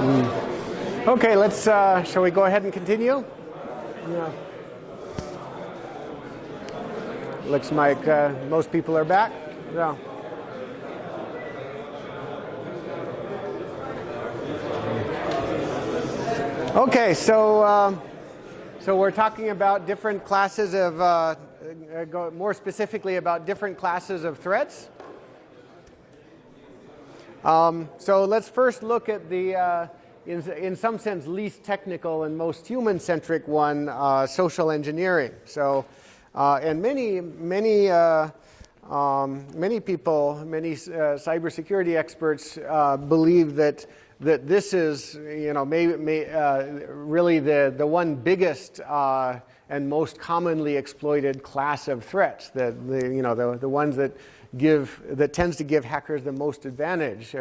Okay, let's, shall we go ahead and continue? Yeah. Looks like most people are back. Yeah. Okay, so we're talking about different classes of, more specifically about different classes of threats. So let's first look at the, in some sense, least technical and most human-centric one, social engineering. So, and many people, many cybersecurity experts believe that this is, you know, really the one biggest and most commonly exploited class of threats. The ones that tends to give hackers the most advantage,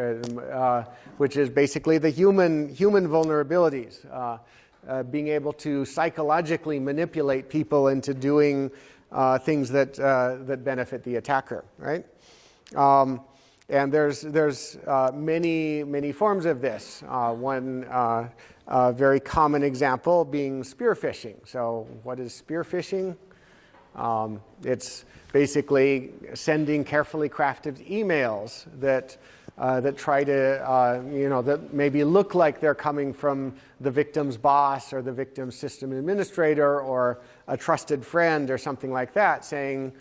which is basically the human vulnerabilities, being able to psychologically manipulate people into doing things that benefit the attacker, right? And there's many forms of this. One very common example being spear phishing. So what is spear phishing? It's basically sending carefully crafted emails that try to, that maybe look like they're coming from the victim's boss or the victim's system administrator or a trusted friend or something like that, saying,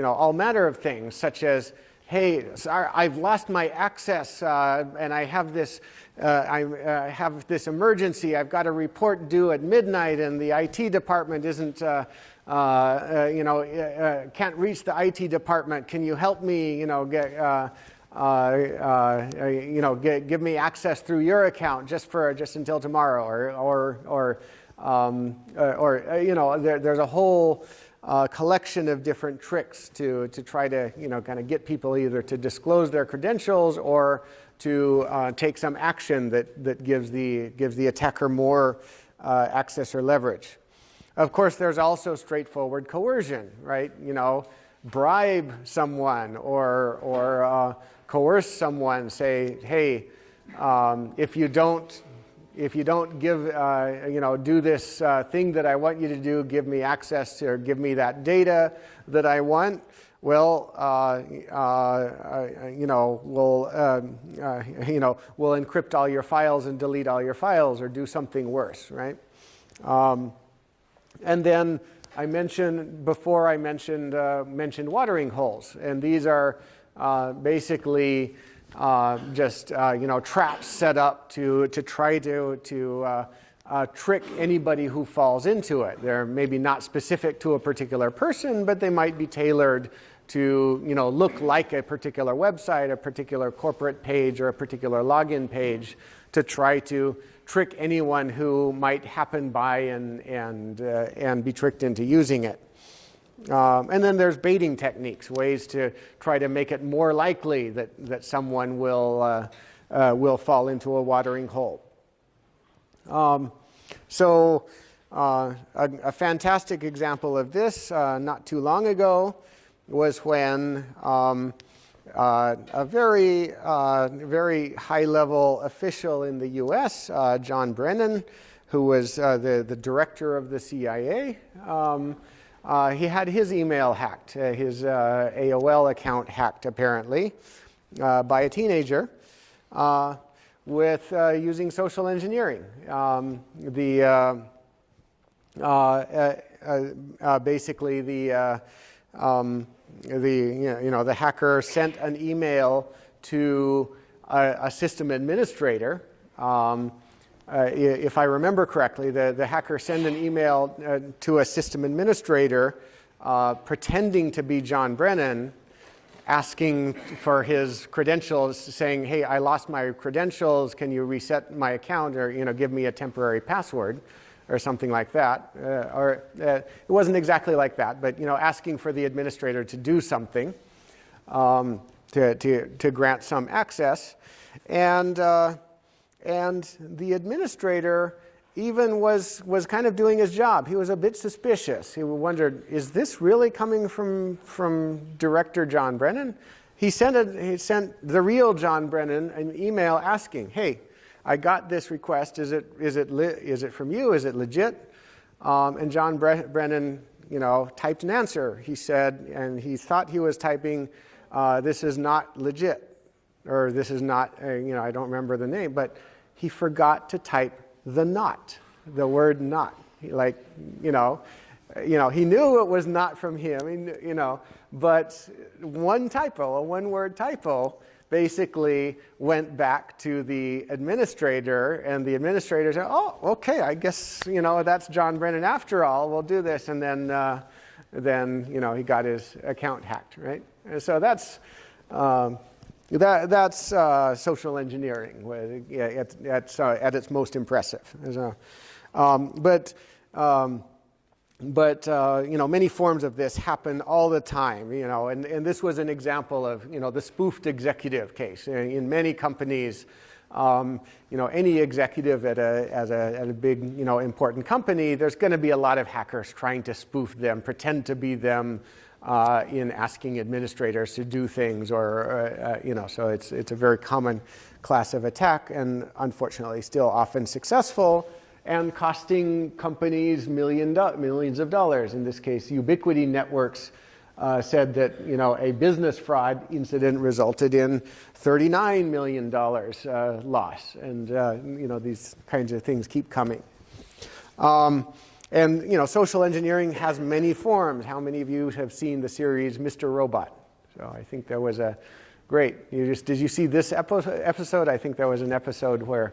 all manner of things, such as, hey, I've lost my access and I have this emergency. I've got a report due at midnight and the IT department isn't, can't reach the IT department. Can you help me, give me access through your account just until tomorrow, there's a whole collection of different tricks to try to kind of get people either to disclose their credentials or to take some action that gives the attacker more access or leverage. Of course, there's also straightforward coercion, right? Bribe someone or coerce someone. Say, hey, if you don't give, do this thing that I want you to do, give me access to, or give me that data that I want. Well, we'll encrypt all your files and delete all your files, or do something worse, right? And then I mentioned watering holes, and these are basically just traps set up to try to trick anybody who falls into it. They're maybe not specific to a particular person, but they might be tailored to look like a particular website, a particular corporate page, or a particular login page to try to trick anyone who might happen by and be tricked into using it. And then there's baiting techniques, ways to try to make it more likely that someone will fall into a watering hole. So a fantastic example of this not too long ago was when a very high-level official in the U.S., John Brennan, who was the director of the CIA, he had his email hacked, his AOL account hacked, apparently, by a teenager with using social engineering. Basically, the hacker sent an email to a system administrator. If I remember correctly, the hacker sent an email to a system administrator pretending to be John Brennan, asking for his credentials, saying, hey, I lost my credentials, can you reset my account, or give me a temporary password, or something like that. It wasn't exactly like that, but asking for the administrator to do something to grant some access. And the administrator even was kind of doing his job. He was a bit suspicious. He wondered, is this really coming from Director John Brennan? He sent the real John Brennan an email asking, hey, I got this request. Is it from you? Is it legit? And John Brennan, typed an answer. He said, and he thought he was typing, this is not legit, or this is not, I don't remember the name, but he forgot to type the word not. He knew it was not from him, but one typo, a one-word typo, basically went back to the administrator, and the administrator said, oh, okay, I guess, that's John Brennan after all, we'll do this, and then he got his account hacked, right? And so that's social engineering at its most impressive. But many forms of this happen all the time, and this was an example of, the spoofed executive case. In many companies, any executive at a big, important company, there's going to be a lot of hackers trying to spoof them, pretend to be them in asking administrators to do things, so it's a very common class of attack, and unfortunately still often successful, and costing companies millions of dollars. In this case, Ubiquity Networks said that a business fraud incident resulted in $39 million loss, and these kinds of things keep coming. And social engineering has many forms. How many of you have seen the series Mr. Robot? So I think there was a great. Did you see this episode? I think there was an episode where.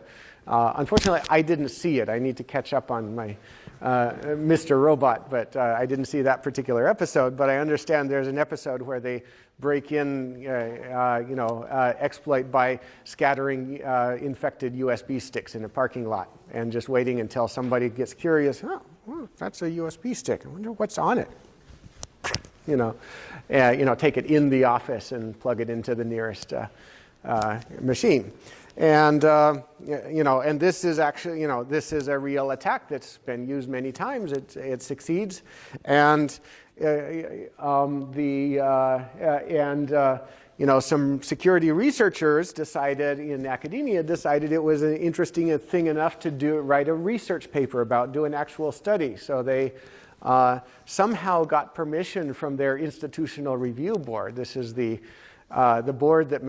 Unfortunately, I didn't see it. I need to catch up on my Mr. Robot, but I didn't see that particular episode. But I understand there's an episode where they break in, exploit by scattering infected USB sticks in a parking lot and just waiting until somebody gets curious. Oh, that's a USB stick. I wonder what's on it. Take it in the office and plug it into the nearest machine. And and this is actually, this is a real attack that's been used many times. It succeeds, and some security reachers in academia decided it was an interesting thing enough to write a research paper about, do an actual study. So they somehow got permission from their institutional review board. This is the board that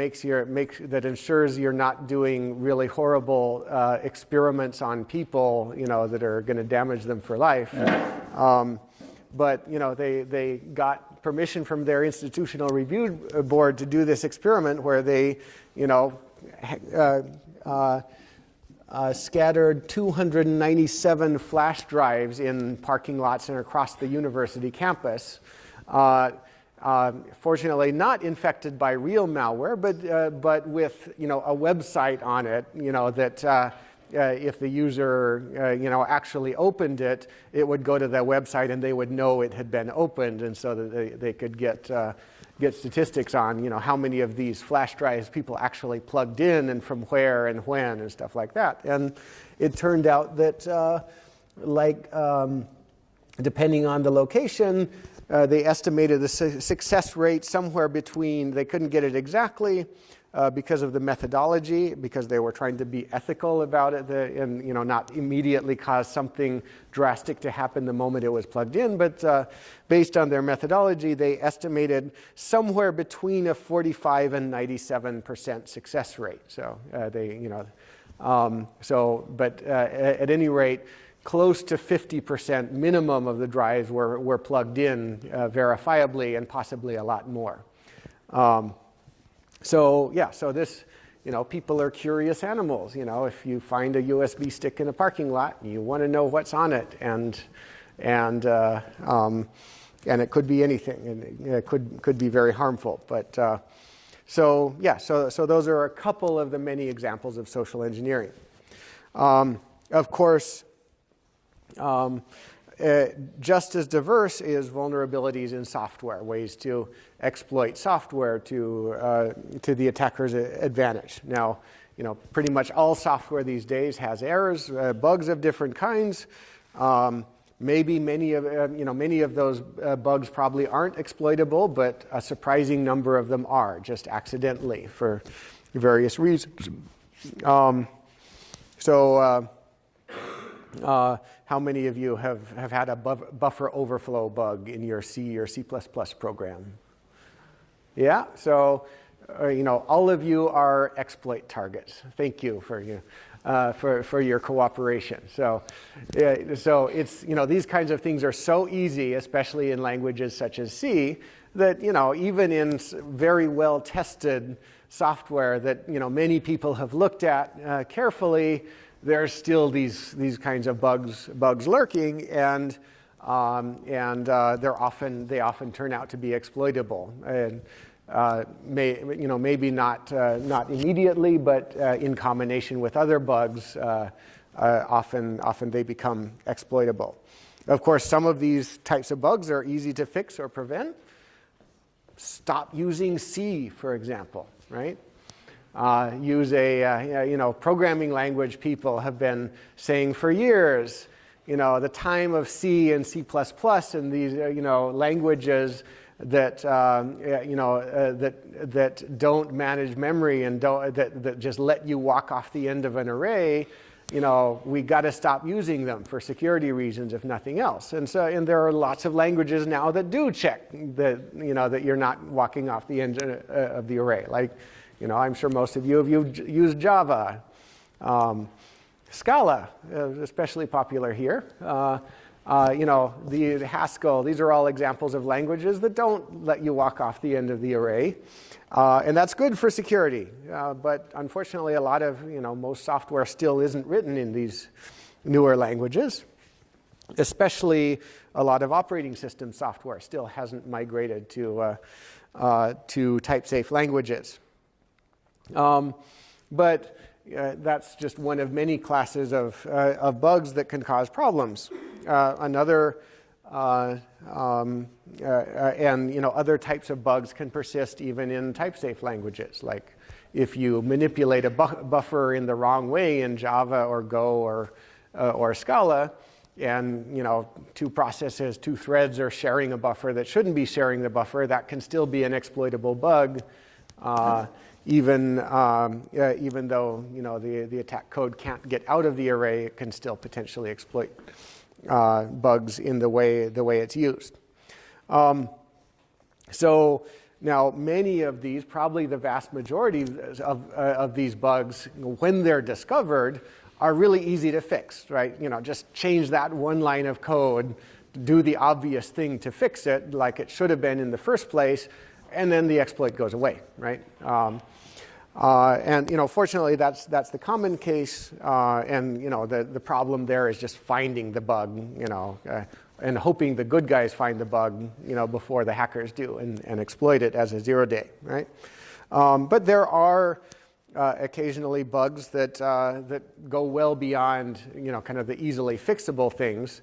that ensures you're not doing really horrible experiments on people, that are going to damage them for life. But they got permission from their institutional review board to do this experiment where they, scattered 297 flash drives in parking lots and across the university campus. Fortunately, not infected by real malware, but with a website on it, that if the user actually opened it, it would go to the website and they would know it had been opened, and so that they could get statistics on how many of these flash drives people actually plugged in and from where and when and stuff like that. And it turned out that depending on the location. They estimated the success rate somewhere between, they couldn't get it exactly because of the methodology, because they were trying to be ethical about it and not immediately cause something drastic to happen the moment it was plugged in. But based on their methodology, they estimated somewhere between a 45 and 97% success rate. So but at any rate, close to 50% minimum of the drives were plugged in verifiably, and possibly a lot more. So this, people are curious animals. If you find a USB stick in a parking lot, you want to know what's on it, and it could be anything, and it could be very harmful. But so those are a couple of the many examples of social engineering. Of course. Just as diverse is vulnerabilities in software, ways to exploit software to the attacker's advantage. Now, pretty much all software these days has errors, bugs of different kinds. Maybe many of those bugs probably aren't exploitable, but a surprising number of them are, just accidentally for various reasons. So how many of you have had a buffer overflow bug in your C or C++ program? Yeah, so all of you are exploit targets. Thank you for your cooperation. So it's these kinds of things are so easy, especially in languages such as C, that even in very well tested software that many people have looked at carefully, there's still these kinds of bugs lurking, and they often turn out to be exploitable. And maybe not immediately, but in combination with other bugs, often they become exploitable. Of course, some of these types of bugs are easy to fix or prevent. Stop using C, for example, right? Use a programming language people have been saying for years. The time of C and C++ and these languages that that don't manage memory and that just let you walk off the end of an array. We got to stop using them for security reasons, if nothing else. And there are lots of languages now that do check that that you're not walking off the end of the array. Like, I'm sure most of you have used Java, Scala, especially popular here. The Haskell. These are all examples of languages that don't let you walk off the end of the array. And that's good for security, but unfortunately a lot of, most software still isn't written in these newer languages, especially a lot of operating system software still hasn't migrated to type-safe languages. But that's just one of many classes of bugs that can cause problems. Other types of bugs can persist even in type-safe languages. Like if you manipulate a buffer in the wrong way in Java or Go or Scala, and two processes, two threads are sharing a buffer that shouldn't be sharing the buffer, that can still be an exploitable bug, even though the attack code can't get out of the array. It can still potentially exploit bugs in the way it's used. So now many of these, probably the vast majority of these bugs, when they're discovered, are really easy to fix, right? Just change that one line of code, do the obvious thing to fix it like it should have been in the first place, and then the exploit goes away, right? And fortunately, that's the common case, and the problem there is just finding the bug, and hoping the good guys find the bug, before the hackers do and exploit it as a zero-day, right? But there are occasionally bugs that go well beyond kind of the easily fixable things.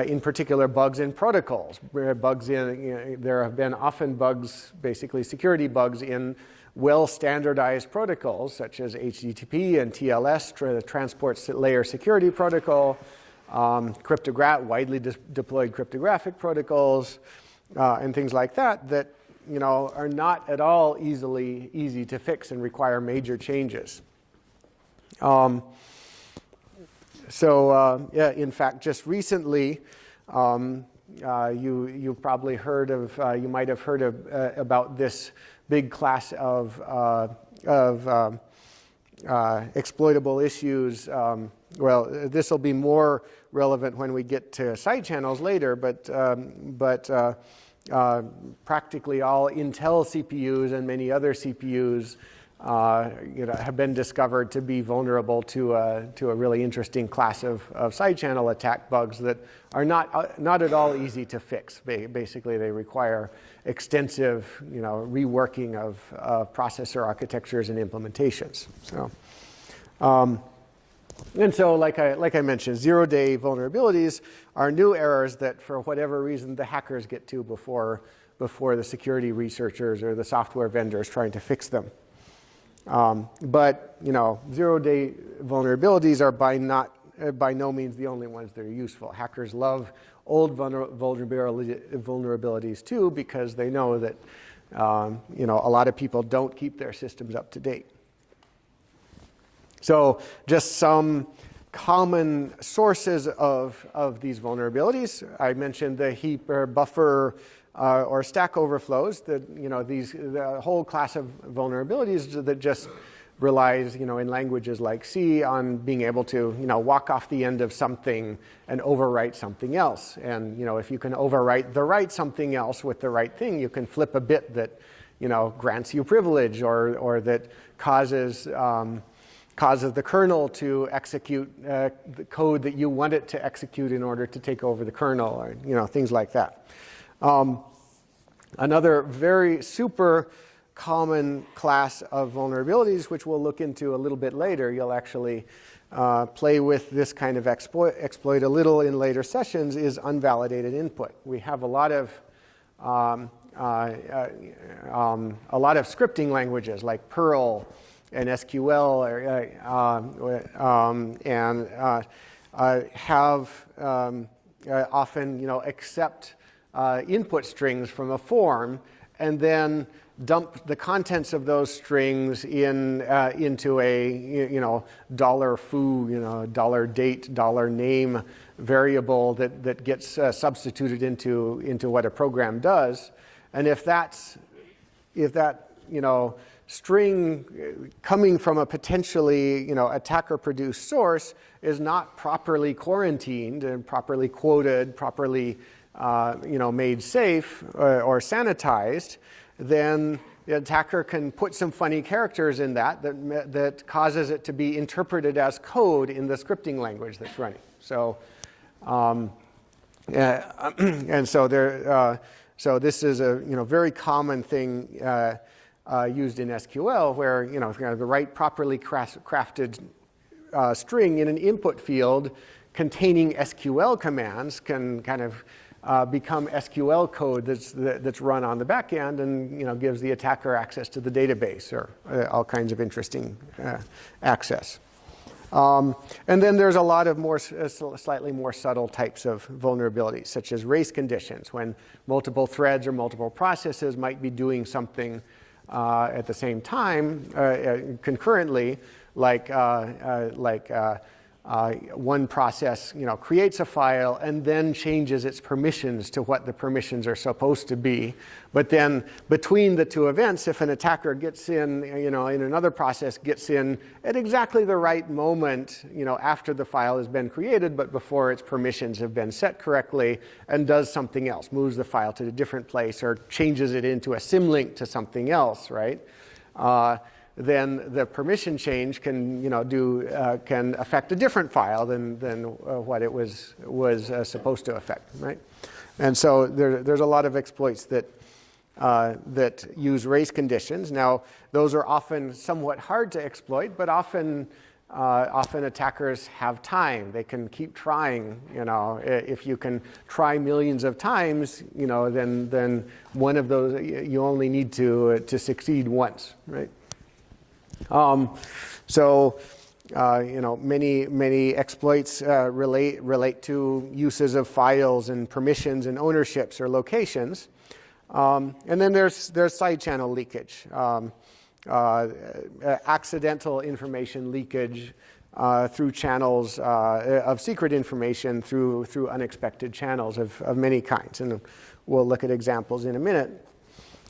In particular, bugs in protocols. There have been often bugs, basically security bugs in well-standardized protocols such as HTTP and TLS, the Transport Layer Security Protocol, widely deployed cryptographic protocols, and things like that are not at all easy to fix and require major changes. In fact, just recently, you probably heard of, you might have heard about this big class of exploitable issues. Well, this will be more relevant when we get to side channels later, but practically all Intel CPUs and many other CPUs have been discovered to be vulnerable to a really interesting class of side channel attack bugs that are not at all easy to fix. Basically, they require extensive reworking of processor architectures and implementations. So, and so, like I mentioned, zero-day vulnerabilities are new errors that, for whatever reason, the hackers get to before the security researchers or the software vendors trying to fix them. But zero-day vulnerabilities are by no means the only ones that are useful. Hackers love old vulnerabilities too, because they know that a lot of people don't keep their systems up to date. So just some common sources of these vulnerabilities. I mentioned the heap or buffer or stack overflows. The whole class of vulnerabilities that just relies, in languages like C on being able to, walk off the end of something and overwrite something else. And, if you can overwrite the right something else with the right thing, you can flip a bit that, grants you privilege or that causes the kernel to execute the code that you want it to execute in order to take over the kernel, or things like that. Another very super common class of vulnerabilities, which we'll look into a little bit later. You'll actually play with this kind of exploit a little in later sessions, is unvalidated input. We have a lot of scripting languages like Perl and SQL have often accept input strings from a form and then dump the contents of those strings into a $foo, $date, $name variable that gets substituted into what a program does. And if that string coming from a potentially attacker-produced source is not properly quarantined and properly quoted, properly made safe or sanitized, then the attacker can put some funny characters in that causes it to be interpreted as code in the scripting language that's running. So, so this is a very common thing used in SQL, where the right properly crafted string in an input field containing SQL commands can kind of become SQL code that's run on the back end and gives the attacker access to the database or all kinds of interesting access. And then there's a lot of slightly more subtle types of vulnerabilities, such as race conditions, when multiple threads or multiple processes might be doing something at the same time, concurrently, like one process, creates a file and then changes its permissions to what the permissions are supposed to be. But then between the two events, if an attacker gets in, in another process gets in at exactly the right moment, after the file has been created, but before its permissions have been set correctly, and does something else, moves the file to a different place or changes it into a symlink to something else, right? Then the permission change can can affect a different file than what it was supposed to affect, right? And so there's a lot of exploits that use race conditions. Now those are often somewhat hard to exploit, but often attackers have time. They can keep trying. If you can try millions of times, then one of those you only need to succeed once, right? Many exploits relate to uses of files and permissions and ownerships or locations. And then there's side channel leakage, accidental information leakage through channels of secret information through unexpected channels of many kinds. And we'll look at examples in a minute.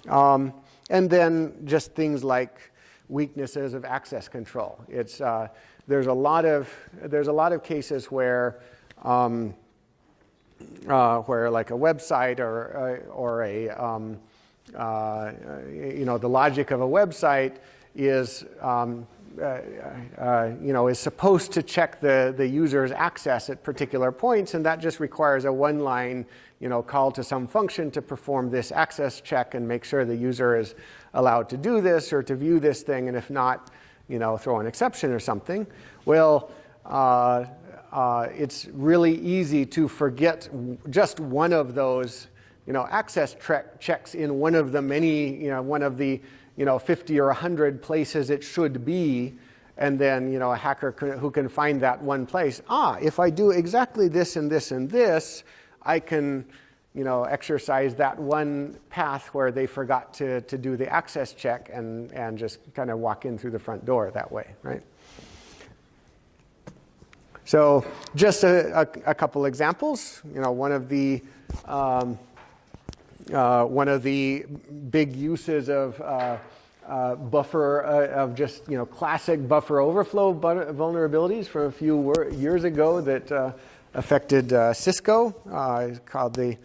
And then just things like weaknesses of access control. It's there's a lot of cases where like a website or the logic of a website is is supposed to check the user's access at particular points, and that just requires a one-line call to some function to perform this access check and make sure the user is allowed to do this or to view this thing, and if not, throw an exception or something. Well, it's really easy to forget just one of those access checks in one of the many, one of the 50 or 100 places it should be, and then a hacker who can find that one place. If I do exactly this and this and this, I can exercise that one path where they forgot to do the access check and just kind of walk in through the front door that way, right? So just a couple examples. One of the big uses of buffer of just classic buffer overflow vulnerabilities from a few years ago that affected Cisco is called the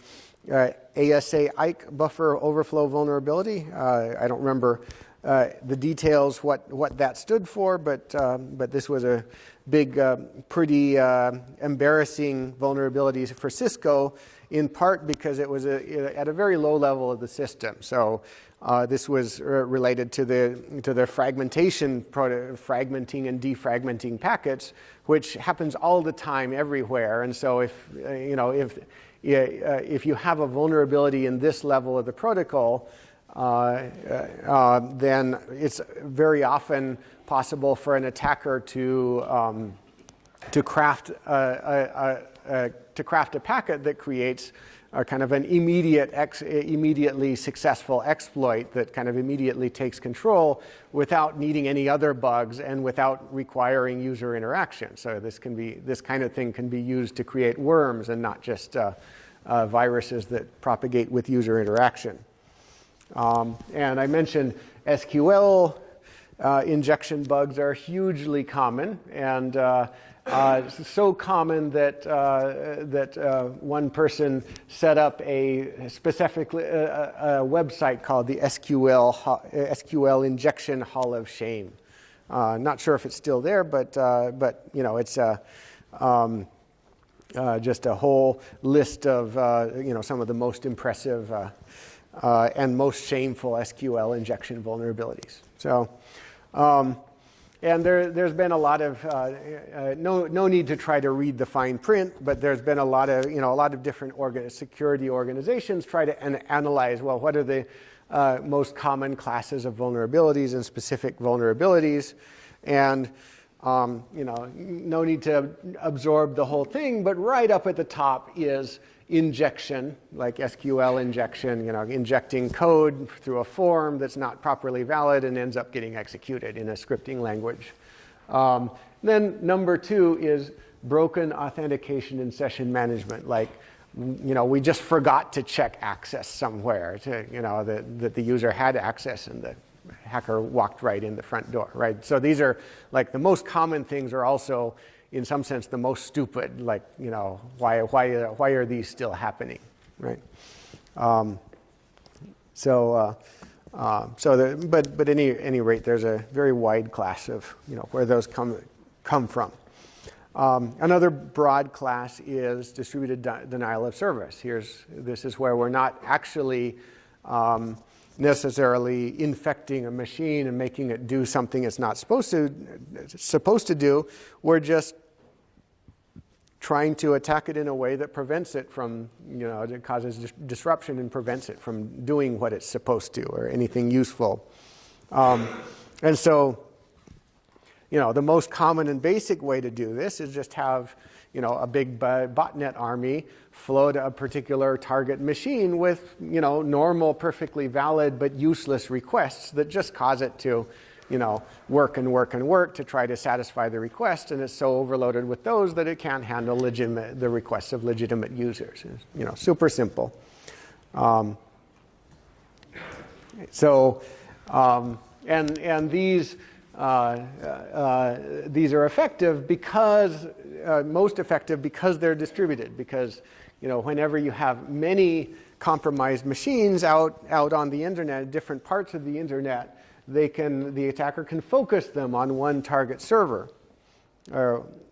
ASA-IKE buffer overflow vulnerability. I don't remember the details what that stood for, but this was a big, pretty embarrassing vulnerability for Cisco, in part because it was at a very low level of the system. So this was related to the fragmentation, fragmenting and defragmenting packets, which happens all the time everywhere. And so if you have a vulnerability in this level of the protocol, then it's very often possible for an attacker to craft a packet that creates a kind of an immediately successful exploit that kind of immediately takes control without needing any other bugs and without requiring user interaction. So this kind of thing can be used to create worms and not just viruses that propagate with user interaction. And I mentioned SQL injection bugs are hugely common, and so common that one person set up a specifically a website called the SQL Injection Hall of Shame. Not sure if it's still there, but it's just a whole list of some of the most impressive and most shameful SQL injection vulnerabilities. So, and there's been a lot of no need to try to read the fine print, but there's been a lot of different security organizations try to analyze, well, what are the most common classes of vulnerabilities and specific vulnerabilities, and no need to absorb the whole thing, but right up at the top is injection, like SQL injection, injecting code through a form that's not properly valid and ends up getting executed in a scripting language. Then number 2 is broken authentication and session management, like we just forgot to check access somewhere to that the user had access and the hacker walked right in the front door, right? So these are like the most common things, are also in some sense the most stupid, like why are these still happening, right? But at any rate, there's a very wide class of where those come from. Another broad class is distributed denial of service. This is where we're not actually necessarily infecting a machine and making it do something it's not supposed to do. We're just trying to attack it in a way that prevents it from, it causes disruption and prevents it from doing what it's supposed to or anything useful. And so, the most common and basic way to do this is just have, a big botnet army float a particular target machine with, normal, perfectly valid, but useless requests that just cause it to, work and work and work to try to satisfy the request, and it's so overloaded with those that it can't handle the requests of legitimate users. It's, super simple. And these are effective because most effective because they're distributed. Because whenever you have many compromised machines out on the internet, different parts of the internet, the attacker can focus them on one target server.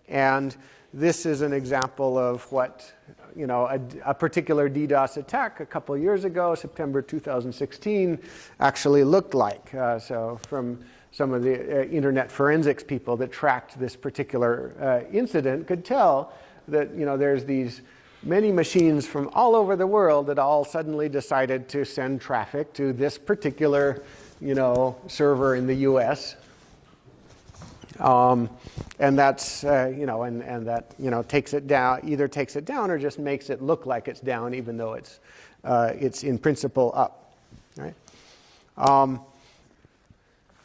And this is an example of what a particular DDoS attack a couple of years ago, September 2016, actually looked like. So from some of the internet forensics people that tracked this particular incident could tell that there's these many machines from all over the world that all suddenly decided to send traffic to this particular server in the US. And that's, and that, takes it down, either takes it down or just makes it look like it's down, even though it's in principle up, right?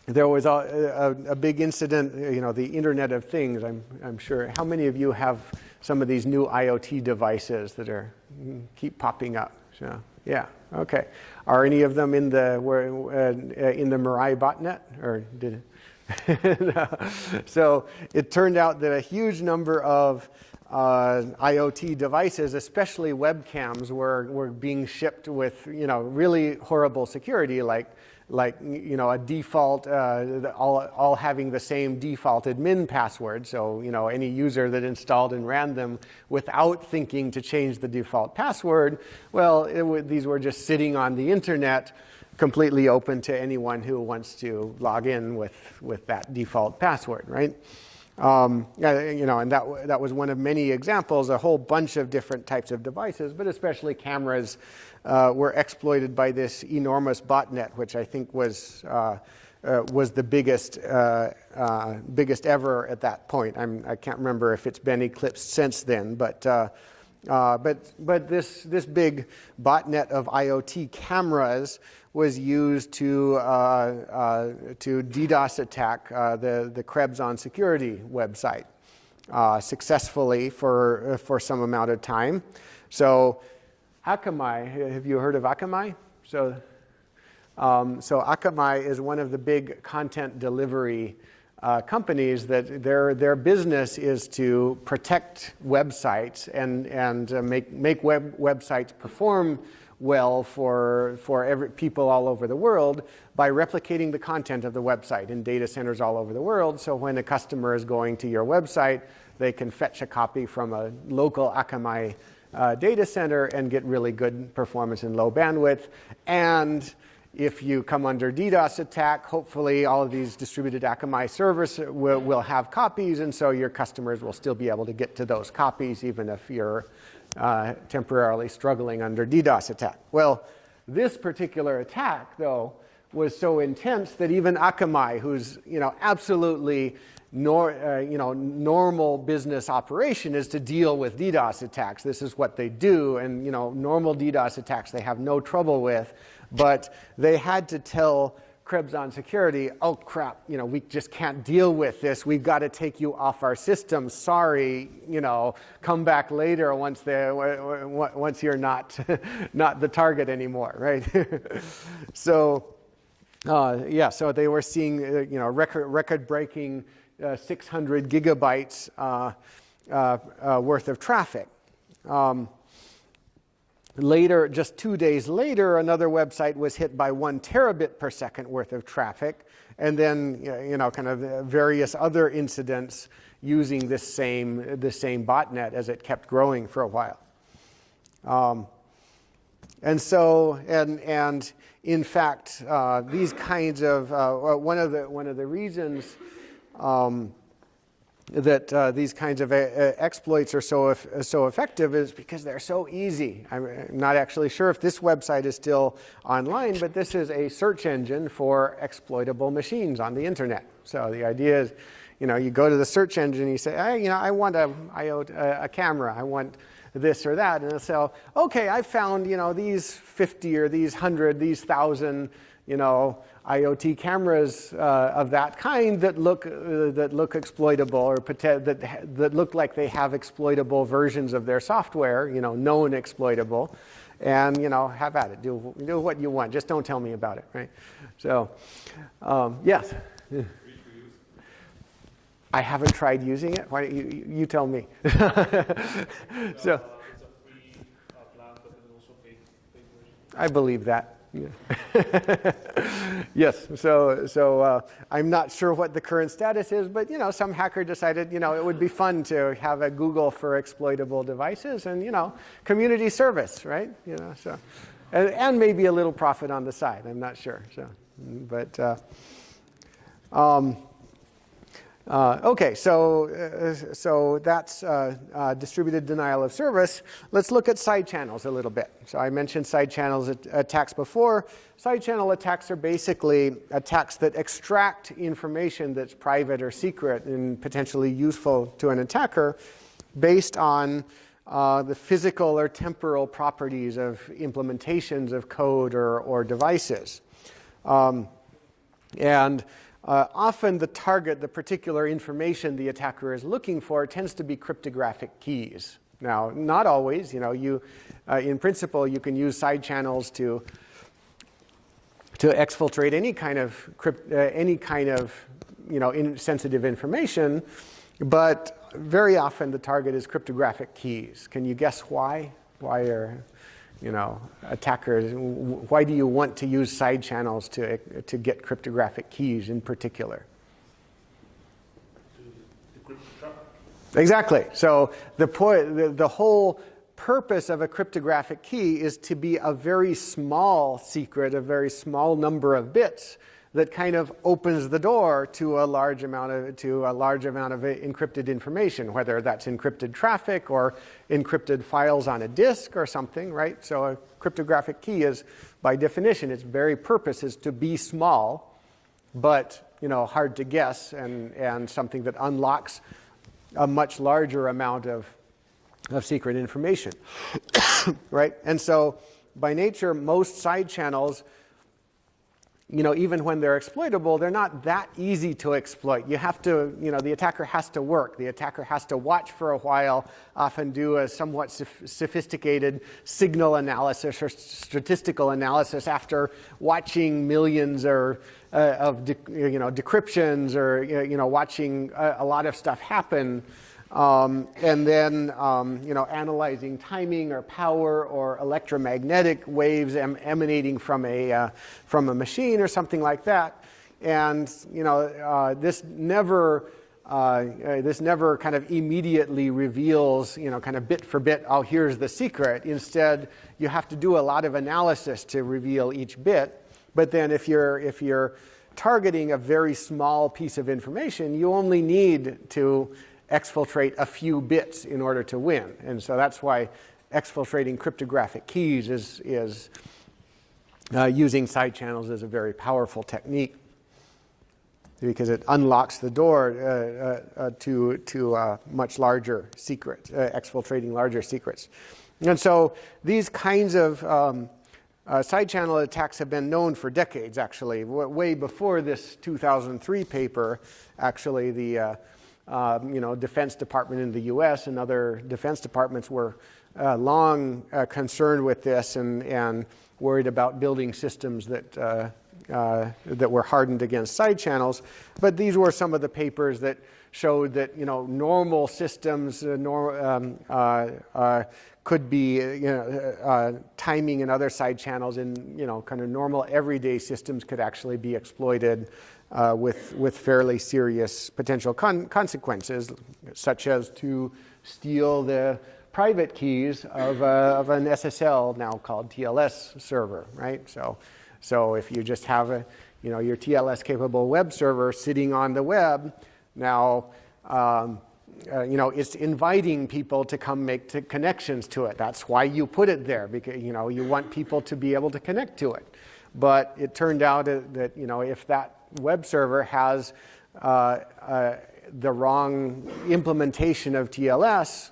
there was a big incident, the Internet of Things, I'm sure. How many of you have some of these new IoT devices that keep popping up? So, yeah, okay. Are any of them in the Mirai botnet, or did it? No. So it turned out that a huge number of IoT devices, especially webcams, were being shipped with really horrible security, like a default, all having the same default admin password. So any user that installed and ran them without thinking to change the default password, well, these were just sitting on the internet, completely open to anyone who wants to log in with that default password, right? And that was one of many examples. A whole bunch of different types of devices, but especially cameras, were exploited by this enormous botnet, which I think was the biggest ever at that point. I can't remember if it's been eclipsed since then, but this big botnet of IoT cameras was used to DDoS attack the Krebs on Security website successfully for some amount of time. So Akamai, have you heard of Akamai? So Akamai is one of the big content delivery companies that their business is to protect websites and make websites perform well for people all over the world by replicating the content of the website in data centers all over the world. So when a customer is going to your website, they can fetch a copy from a local Akamai data center and get really good performance in low bandwidth. And if you come under DDoS attack, hopefully all of these distributed Akamai servers will have copies, and so your customers will still be able to get to those copies even if you're temporarily struggling under DDoS attack. Well, this particular attack, though, was so intense that even Akamai, who's absolutely normal business operation is to deal with DDoS attacks. This is what they do, and normal DDoS attacks they have no trouble with. But they had to tell Krebs on Security, oh crap, we just can't deal with this. We've got to take you off our system. Sorry, come back later once you're not not the target anymore, right? So so they were seeing record-breaking 600 gigabytes worth of traffic. Later, just 2 days later, another website was hit by 1 terabit per second worth of traffic, and then kind of various other incidents using this same botnet as it kept growing for a while. And in fact, these kinds of one of the reasons that these kinds of exploits are so effective is because they're so easy. I'm not actually sure if this website is still online, but this is a search engine for exploitable machines on the internet. So the idea is, you go to the search engine and you say, hey, I want a camera, I want this or that, and it'll say, okay, I found these 50 or these 100, these 1,000 IoT cameras of that kind that look exploitable, or that look like they have exploitable versions of their software, known exploitable, and have at it. Do what you want. Just don't tell me about it, right? So, yes. I haven't tried using it. Why don't you tell me? So. It's a free plan, but it also paid version. I believe that. Yeah. Yes. So I'm not sure what the current status is, but some hacker decided it would be fun to have a Google for exploitable devices, and community service, right? So and maybe a little profit on the side. I'm not sure. So, but. Okay, so that's distributed denial of service. Let's look at side channels a little bit. So I mentioned side channels attacks before. Side channel attacks are basically attacks that extract information that's private or secret and potentially useful to an attacker based on the physical or temporal properties of implementations of code or devices. often the target, the particular information the attacker is looking for, tends to be cryptographic keys. Now, not always. You know, in principle, you can use side channels to exfiltrate any kind of sensitive information, but very often the target is cryptographic keys. Can you guess why? Why are attackers? Why do you want to use side channels to get cryptographic keys in particular? To decrypt the traffic. Exactly. So the whole purpose of a cryptographic key is to be a very small secret, a very small number of bits that kind of opens the door to a large amount of encrypted information, whether that's encrypted traffic or encrypted files on a disk or something, right? So a cryptographic key is, by definition, its very purpose is to be small, but hard to guess, and something that unlocks a much larger amount of secret information, right? And so, by nature, most side channels, even when they're exploitable, they're not that easy to exploit. You have to, the attacker has to work. The attacker has to watch for a while, often do a somewhat sophisticated signal analysis or statistical analysis after watching millions of decryptions or, watching a lot of stuff happen. And then, analyzing timing or power or electromagnetic waves emanating from a machine or something like that. And this never kind of immediately reveals, kind of bit for bit, oh, here's the secret. Instead, you have to do a lot of analysis to reveal each bit. But then, if you're targeting a very small piece of information, you only need to exfiltrate a few bits in order to win. And so that's why exfiltrating cryptographic keys is using side channels is a very powerful technique, because it unlocks the door to much larger secrets, exfiltrating larger secrets. And so these kinds of side channel attacks have been known for decades, actually. Way before this 2003 paper, actually, the Defense Department in the U.S. and other defense departments were long concerned with this and worried about building systems that were hardened against side channels. But these were some of the papers that showed that normal systems could be timing and other side channels in kind of normal everyday systems could actually be exploited with fairly serious potential consequences, such as to steal the private keys of an SSL, now called TLS server, right? So if you just have your TLS capable web server sitting on the web, now it's inviting people to come make connections to it. That's why you put it there, because you want people to be able to connect to it. But it turned out that if that web server has the wrong implementation of TLS,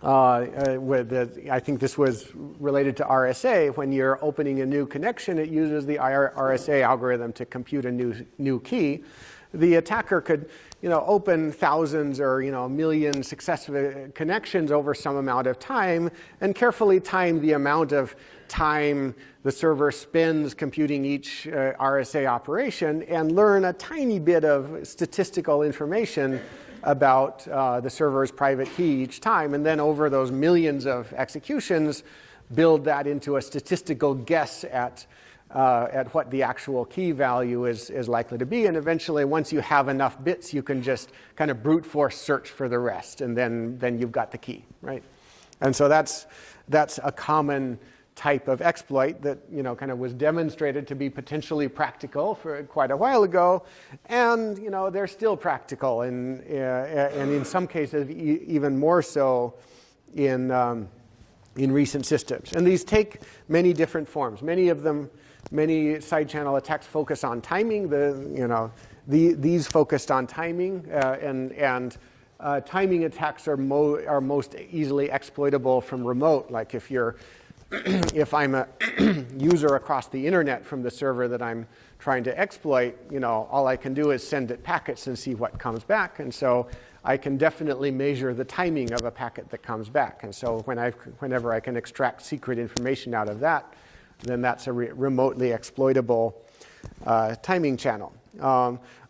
I think this was related to RSA. When you're opening a new connection, it uses the RSA algorithm to compute a new key. The attacker could open thousands or millions successive connections over some amount of time and carefully time the amount of time the server spends computing each RSA operation and learn a tiny bit of statistical information about the server's private key each time, and then over those millions of executions build that into a statistical guess at what the actual key value is likely to be. And eventually, once you have enough bits, you can just kind of brute force search for the rest, and then you've got the key, right? And so that's a common type of exploit that kind of was demonstrated to be potentially practical for quite a while ago, and they're still practical, and in some cases even more so in recent systems. And these take many different forms. Many side channel attacks focus on timing. These focused on timing, and timing attacks are most easily exploitable from remote. Like if you're if I'm a user across the internet from the server that I'm trying to exploit, all I can do is send it packets and see what comes back. And so I can definitely measure the timing of a packet that comes back. And so whenever I can extract secret information out of that, then that's a remotely exploitable timing channel.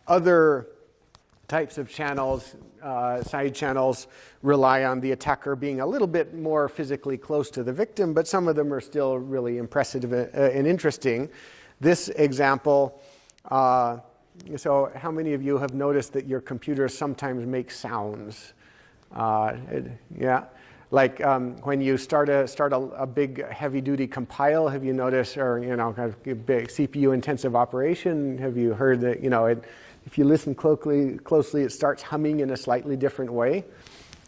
Other types of channels, side channels, rely on the attacker being a little bit more physically close to the victim, but some of them are still really impressive and interesting. This example, so how many of you have noticed that your computers sometimes make sounds? Yeah, like when you start a big heavy-duty compile, have you noticed, or kind of a big CPU-intensive operation, have you heard that if you listen closely, it starts humming in a slightly different way?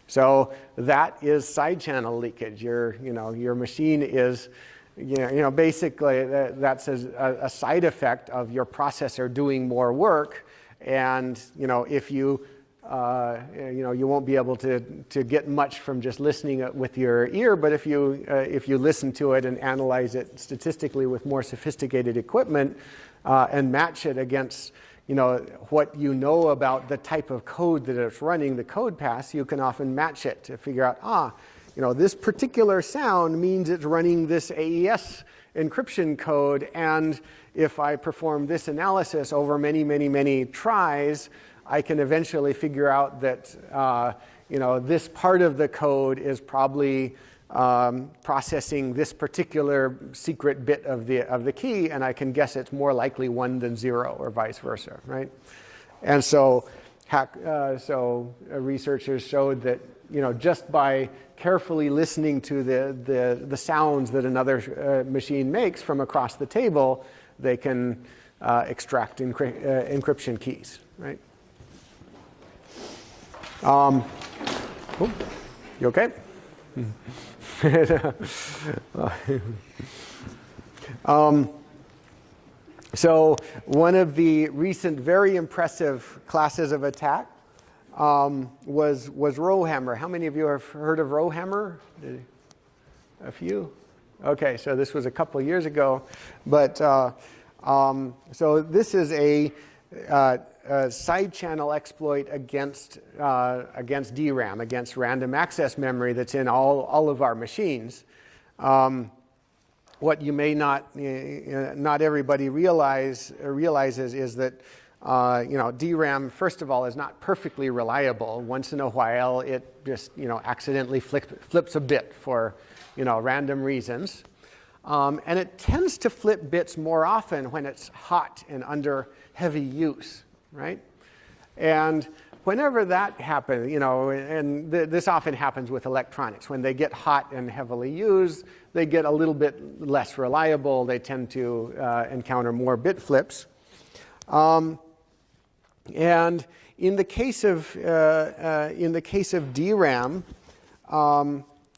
So that is side channel leakage. Your machine is, basically that's a side effect of your processor doing more work. And if you won't be able to get much from just listening with your ear, but if you listen to it and analyze it statistically with more sophisticated equipment and match it against what you know about the type of code that it's running, the code path, you can often match it to figure out, this particular sound means it's running this AES encryption code, and if I perform this analysis over many, many, many tries, I can eventually figure out that this part of the code is probably processing this particular secret bit of the key, and I can guess it's more likely 1 than 0, or vice versa, right? And so, researchers showed that just by carefully listening to the sounds that another machine makes from across the table, they can extract encryption keys, right? You okay? So one of the recent very impressive classes of attack was rowhammer. How many of you have heard of rowhammer? A few? Okay, so this was a couple of years ago. But so this is a side channel exploit against DRAM, against random access memory that's in all of our machines. What you may not everybody realizes is that DRAM, first of all, is not perfectly reliable. Once in a while, it just accidentally flips a bit for random reasons, and it tends to flip bits more often when it's hot and under heavy use, right? And whenever that happens, and this often happens with electronics, when they get hot and heavily used, they get a little bit less reliable. They tend to encounter more bit flips. And in the case of DRAM,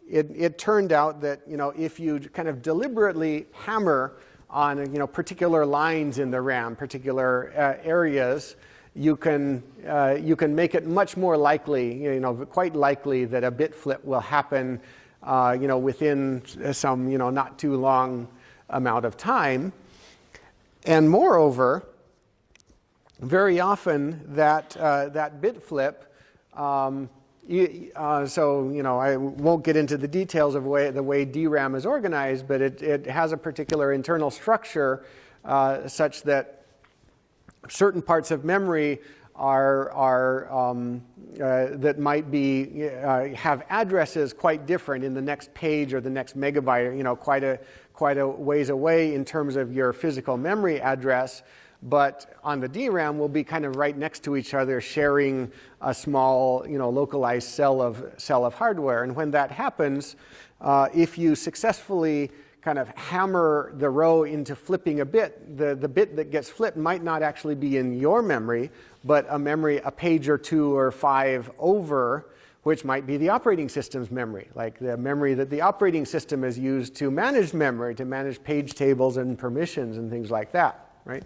it turned out that if you kind of deliberately hammer on particular lines in the RAM, particular areas, you can make it much more likely, quite likely, that a bit flip will happen, within some not too long amount of time. And moreover, very often that bit flip, so I won't get into the details of the way DRAM is organized, but it has a particular internal structure such that certain parts of memory that might be have addresses quite different in the next page or the next megabyte, quite a ways away in terms of your physical memory address. But on the DRAM, will be kind of right next to each other, sharing a small, localized cell of hardware. And when that happens, if you successfully kind of hammer the row into flipping a bit, the bit that gets flipped might not actually be in your memory, but a page or 2 or 5 over, which might be the operating system's memory, like the memory that the operating system has used to manage memory, to manage page tables and permissions and things like that, right?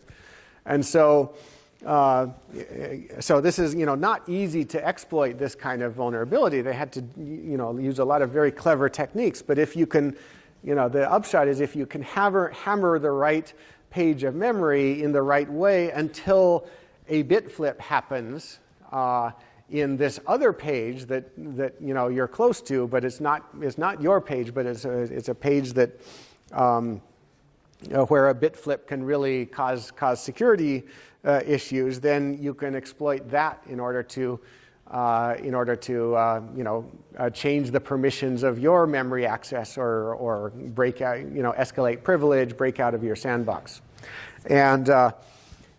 And so, this is not easy to exploit this kind of vulnerability. They had to use a lot of very clever techniques. But if you can the upshot is if you can hammer the right page of memory in the right way until a bit flip happens in this other page that you're close to, but it's not your page, but it's a page that where a bit flip can really cause security issues, then you can exploit that in order to change the permissions of your memory access or break out, escalate privilege, break out of your sandbox. And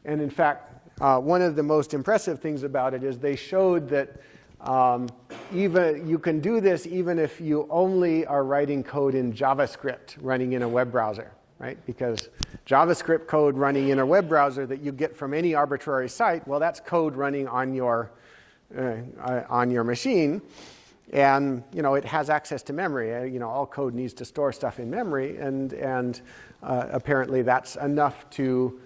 in fact, one of the most impressive things about it is they showed that even you can do this even if you only are writing code in JavaScript running in a web browser, right? Because JavaScript code running in a web browser that you get from any arbitrary site, well, that's code running on your machine, and it has access to memory. All code needs to store stuff in memory, and apparently that's enough to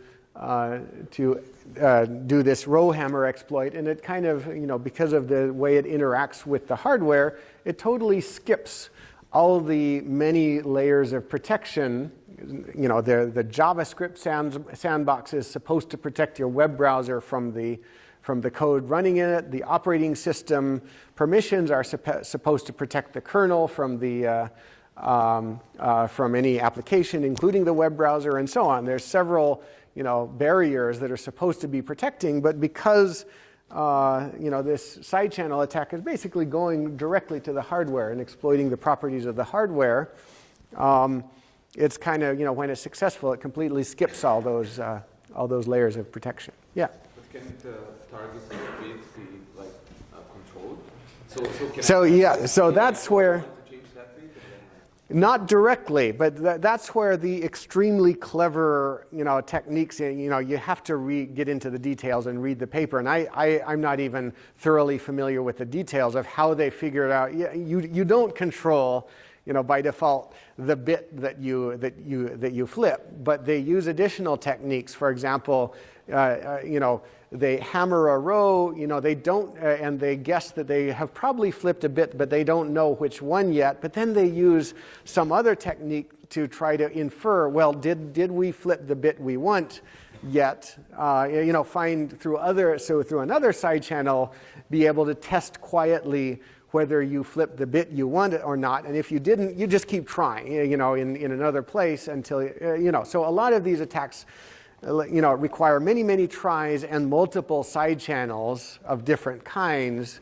do this row hammer exploit. And it kind of, because of the way it interacts with the hardware, it totally skips all the many layers of protection. The JavaScript sandbox is supposed to protect your web browser from the code running in it. The operating system permissions are supposed to protect the kernel from any application, including the web browser, and so on. There's several barriers that are supposed to be protecting, but because this side channel attack is basically going directly to the hardware and exploiting the properties of the hardware, it's kind of, when it's successful, it completely skips all those layers of protection. Yeah. But can the targets of the bits be controlled? So that's where. Not directly, but that's where the extremely clever, techniques. You have to get into the details and read the paper. And I'm not even thoroughly familiar with the details of how they figured out. You don't control, by default, the bit that you flip, but they use additional techniques. For example, they hammer a row, they don't, and they guess that they have probably flipped a bit, but they don't know which one yet. But then they use some other technique to try to infer, well, did we flip the bit we want yet? Find through another side channel, be able to test quietly whether you flipped the bit you want or not. And if you didn't, you just keep trying, in another place until, So a lot of these attacks require many, many tries and multiple side channels of different kinds,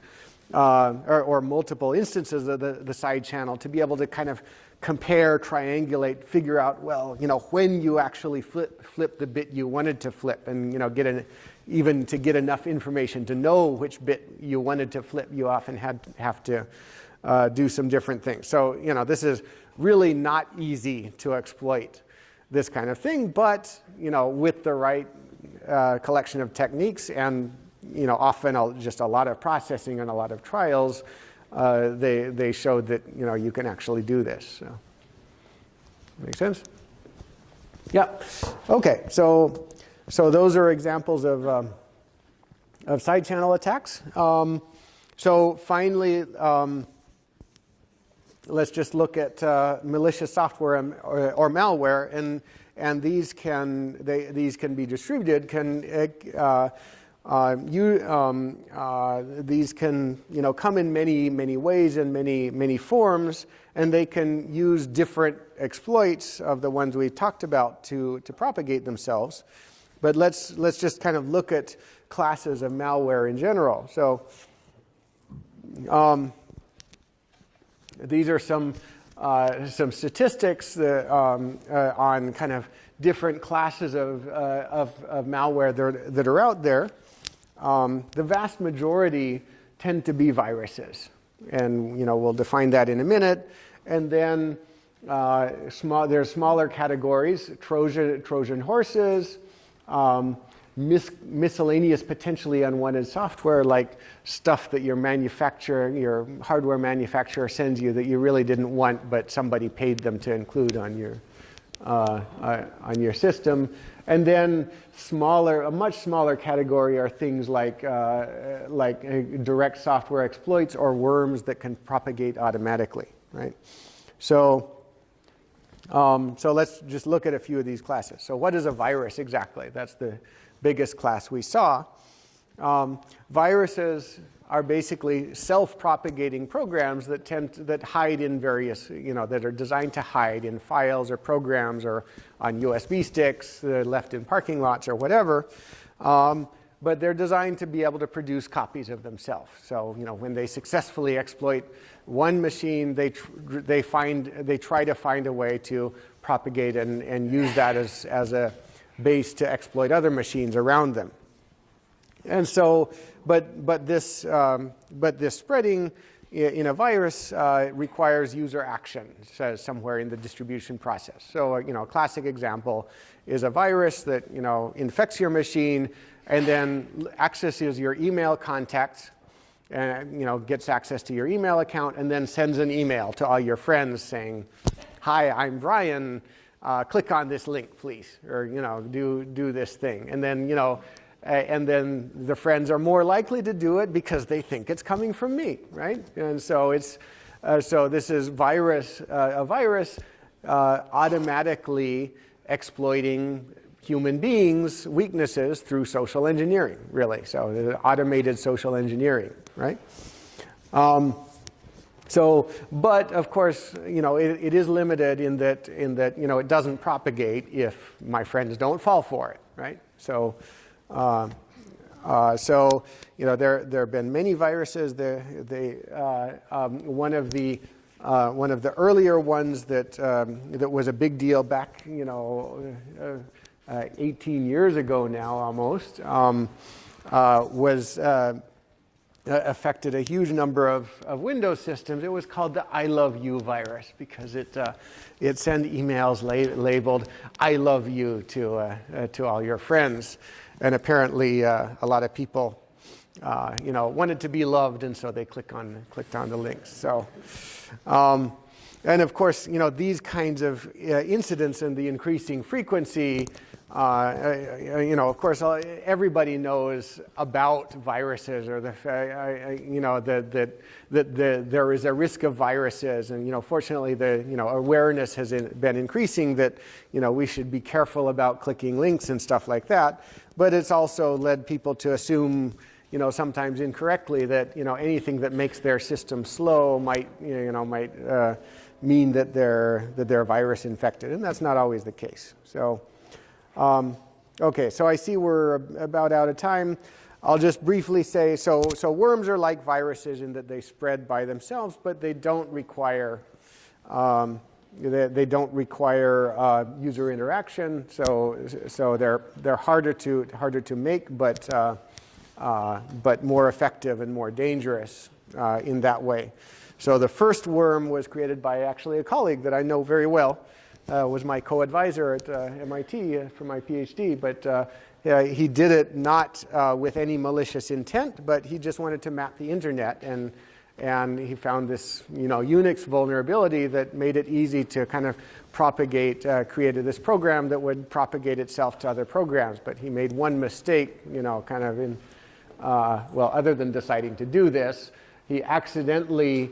or multiple instances of the side channel to be able to kind of compare, triangulate, figure out, well, when you actually flip the bit you wanted to flip, and even to get enough information to know which bit you wanted to flip, you often have to do some different things. So this is really not easy to exploit, this kind of thing, but with the right collection of techniques and often just a lot of processing and a lot of trials, they showed that you can actually do this. So, make sense? Yeah. Okay. So those are examples of side channel attacks. So finally, let's just look at malicious software or malware, and these can be distributed. These can come in many ways and many forms, and they can use different exploits of the ones we talked about to propagate themselves. But let's just kind of look at classes of malware in general. So. These are some statistics on kind of different classes of malware that are out there. The vast majority tend to be viruses, and we'll define that in a minute. And then there's smaller categories: Trojan horses. Miscellaneous, potentially unwanted software, like stuff that your hardware manufacturer sends you that you really didn't want, but somebody paid them to include on your system. And then a much smaller category are things like direct software exploits or worms that can propagate automatically, right? So So let's just look at a few of these classes. So what is a virus exactly? That's the biggest class we saw. Viruses are basically self-propagating programs that hide in various, that are designed to hide in files or programs or on USB sticks left in parking lots or whatever. But they're designed to be able to produce copies of themselves. So, when they successfully exploit one machine, they try to find a way to propagate and use that as a base to exploit other machines around them. And so, but this spreading in a virus requires user action somewhere in the distribution process. So, a classic example is a virus that infects your machine and then accesses your email contacts and gets access to your email account and then sends an email to all your friends saying, "Hi, I'm Bryan. Click on this link, please," or do this thing. And then the friends are more likely to do it because they think it's coming from me, right? And so so this is a virus automatically exploiting human beings' weaknesses through social engineering, really. So automated social engineering, right? But of course, it is limited in that it doesn't propagate if my friends don't fall for it, right? So there have been many viruses. One of the earlier ones that was a big deal back 18 years ago now almost affected a huge number of Windows systems. It was called the I love you virus because it sent emails labeled I love you to all your friends. And apparently a lot of people wanted to be loved, and so they clicked on the links. So and of course these kinds of incidents and the increasing frequency, of course everybody knows about viruses or that there is a risk of viruses, and fortunately the awareness has been increasing that we should be careful about clicking links and stuff like that. But it's also led people to assume, sometimes incorrectly, that anything that makes their system slow might mean that they're virus infected, and that's not always the case. So, okay, so I see we're about out of time. I'll just briefly say, so worms are like viruses in that they spread by themselves, but they don't require user interaction. So they're harder to make, but more effective and more dangerous in that way. So the first worm was created by actually a colleague that I know very well. Was my co-advisor at MIT for my PhD, but he did it not with any malicious intent, but he just wanted to map the internet, and he found this Unix vulnerability that made it easy to kind of propagate, created this program that would propagate itself to other programs. But he made one mistake, kind of in, other than deciding to do this, he accidentally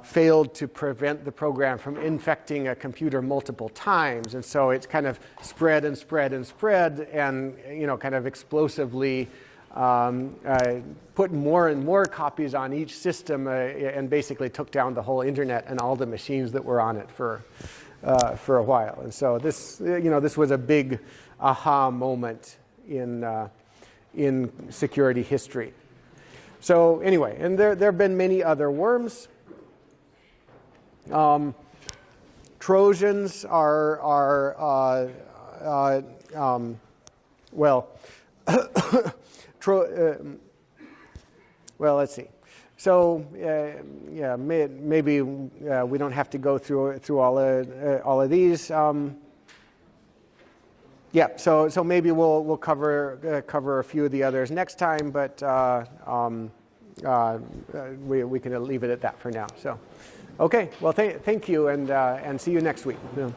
failed to prevent the program from infecting a computer multiple times. And so it's kind of spread and spread and spread and, kind of explosively put more and more copies on each system and basically took down the whole internet and all the machines that were on it for a while. And so this, this was a big aha moment in security history. So anyway, and there have been many other worms. Trojans are well, well, let's see. So yeah, maybe we don't have to go through all of these. Yeah, so maybe we'll cover a few of the others next time, but we can leave it at that for now. So, okay, well, thank you, and see you next week. Yeah.